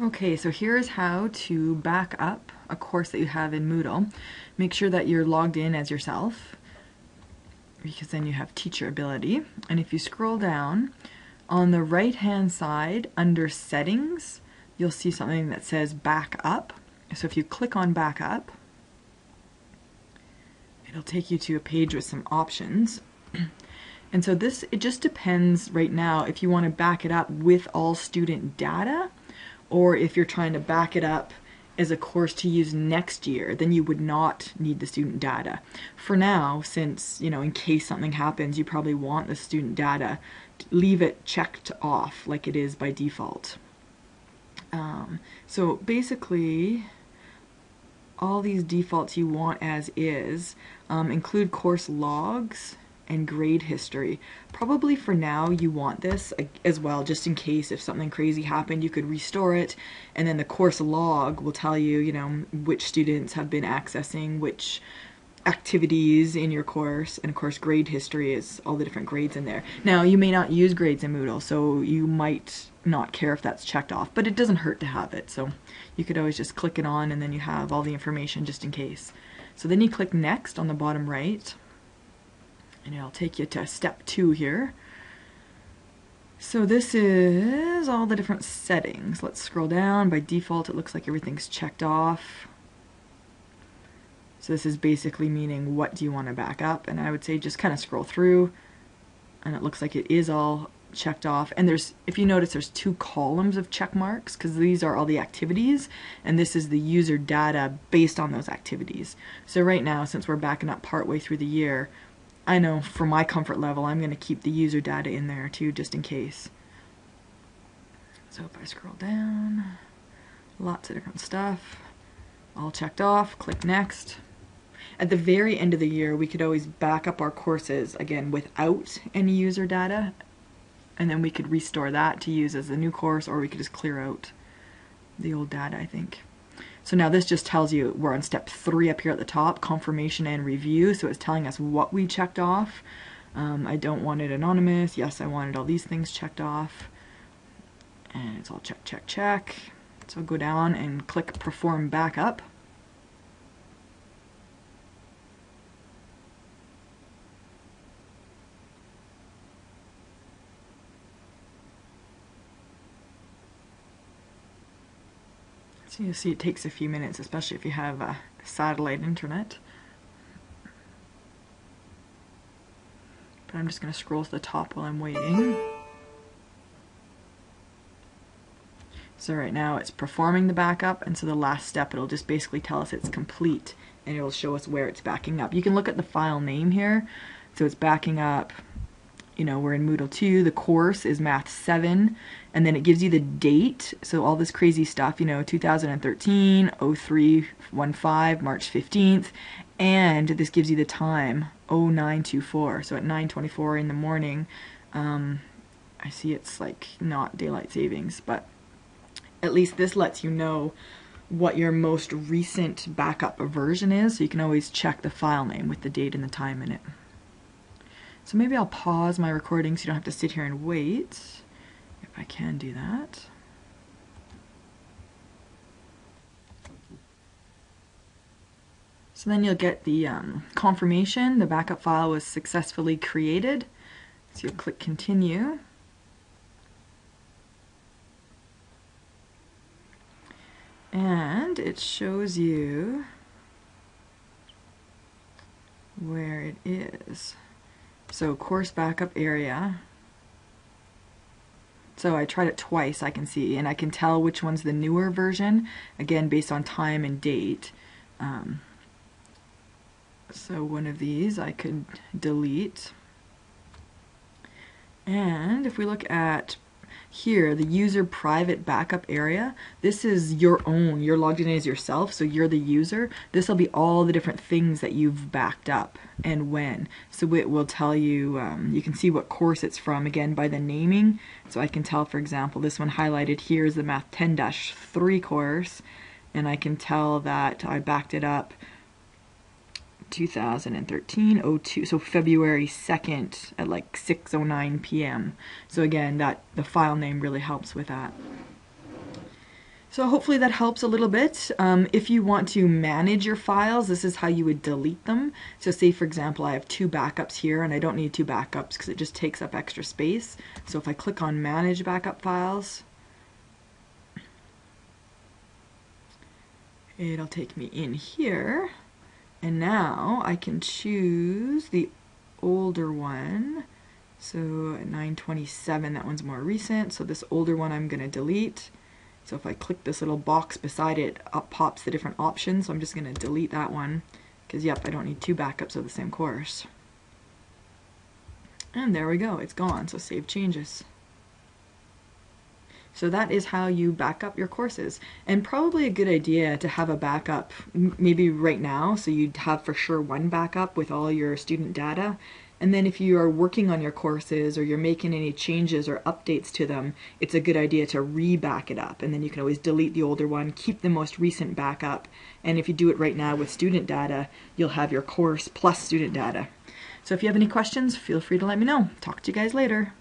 Okay, so here's how to back up a course that you have in Moodle. Make sure that you're logged in as yourself, because then you have teacher ability. And if you scroll down, on the right hand side under settings, you'll see something that says back up. So if you click on back up, it'll take you to a page with some options. And so it just depends right now if you want to back it up with all student data, or if you're trying to back it up as a course to use next year, then you would not need the student data. For now, since, in case something happens, you probably want the student data, leave it checked off like it is by default. So basically, all these defaults you want as is include course logs and grade history. Probably for now you want this as well, just in case if something crazy happened you could restore it, and then the course log will tell you, which students have been accessing which activities in your course, and of course grade history is all the different grades in there. Now you may not use grades in Moodle, so you might not care if that's checked off, but it doesn't hurt to have it, so you could always just click it on and then you have all the information just in case. So then you click next on the bottom right, and it'll take you to step 2 here. So this is all the different settings. Let's scroll down. By default it looks like everything's checked off. So this is basically meaning what do you want to back up, and I would say just kind of scroll through, and it looks like it is all checked off. And if you notice, there's 2 columns of check marks because these are all the activities, and this is the user data based on those activities. So right now, since we're backing up partway through the year, I know for my comfort level I'm going to keep the user data in there too, just in case. So if I scroll down, lots of different stuff, all checked off, click next. At the very end of the year we could always back up our courses again without any user data, and then we could restore that to use as a new course, or we could just clear out the old data, I think. So now this just tells you we're on step 3 up here at the top, confirmation and review. So it's telling us what we checked off. I don't want it anonymous. Yes, I wanted all these things checked off. And it's all check, check, check. So I'll go down and click perform backup. So you'll see it takes a few minutes, especially if you have satellite internet. But I'm just going to scroll to the top while I'm waiting. So right now it's performing the backup, and so the last step it'll just basically tell us it's complete, and it'll show us where it's backing up. You can look at the file name here. So it's backing up, we're in Moodle 2, the course is Math 7, and then it gives you the date, so all this crazy stuff, 2013, 0315, March 15th, and this gives you the time, 0924, so at 9:24 in the morning. I see it's like not daylight savings, but at least this lets you know what your most recent backup version is, so you can always check the file name with the date and the time in it. So maybe I'll pause my recording so you don't have to sit here and wait, if I can do that. So then you'll get the confirmation the backup file was successfully created. So you'll click continue. And it shows you where it is. So course backup area. So I tried it twice, I can see, and I can tell which one's the newer version, again based on time and date. So one of these I could delete. And if we look at here, the user private backup area, this is your own. You're logged in as yourself, so you're the user. This will be all the different things that you've backed up and when. So it will tell you, you can see what course it's from, again, by the naming. So I can tell, for example, this one highlighted here is the Math 10-3 course, and I can tell that I backed it up 2013-02, so February 2nd at like 6:09 p.m. So again, the file name really helps with that. So hopefully that helps a little bit. If you want to manage your files, this is how you would delete them. So say, for example, I have 2 backups here, and I don't need 2 backups because it just takes up extra space. So if I click on Manage Backup Files, it'll take me in here. And now I can choose the older one. So 927, that one's more recent. So this older one I'm going to delete. So if I click this little box beside it, up pops the different options. So I'm just going to delete that one because, yep, I don't need 2 backups of the same course. And there we go, it's gone. So save changes. So that is how you back up your courses. And probably a good idea to have a backup maybe right now, so you'd have for sure 1 backup with all your student data. And then if you are working on your courses or you're making any changes or updates to them, it's a good idea to re-back it up. And then you can always delete the older one, keep the most recent backup. And if you do it right now with student data, you'll have your course plus student data. So if you have any questions, feel free to let me know. Talk to you guys later.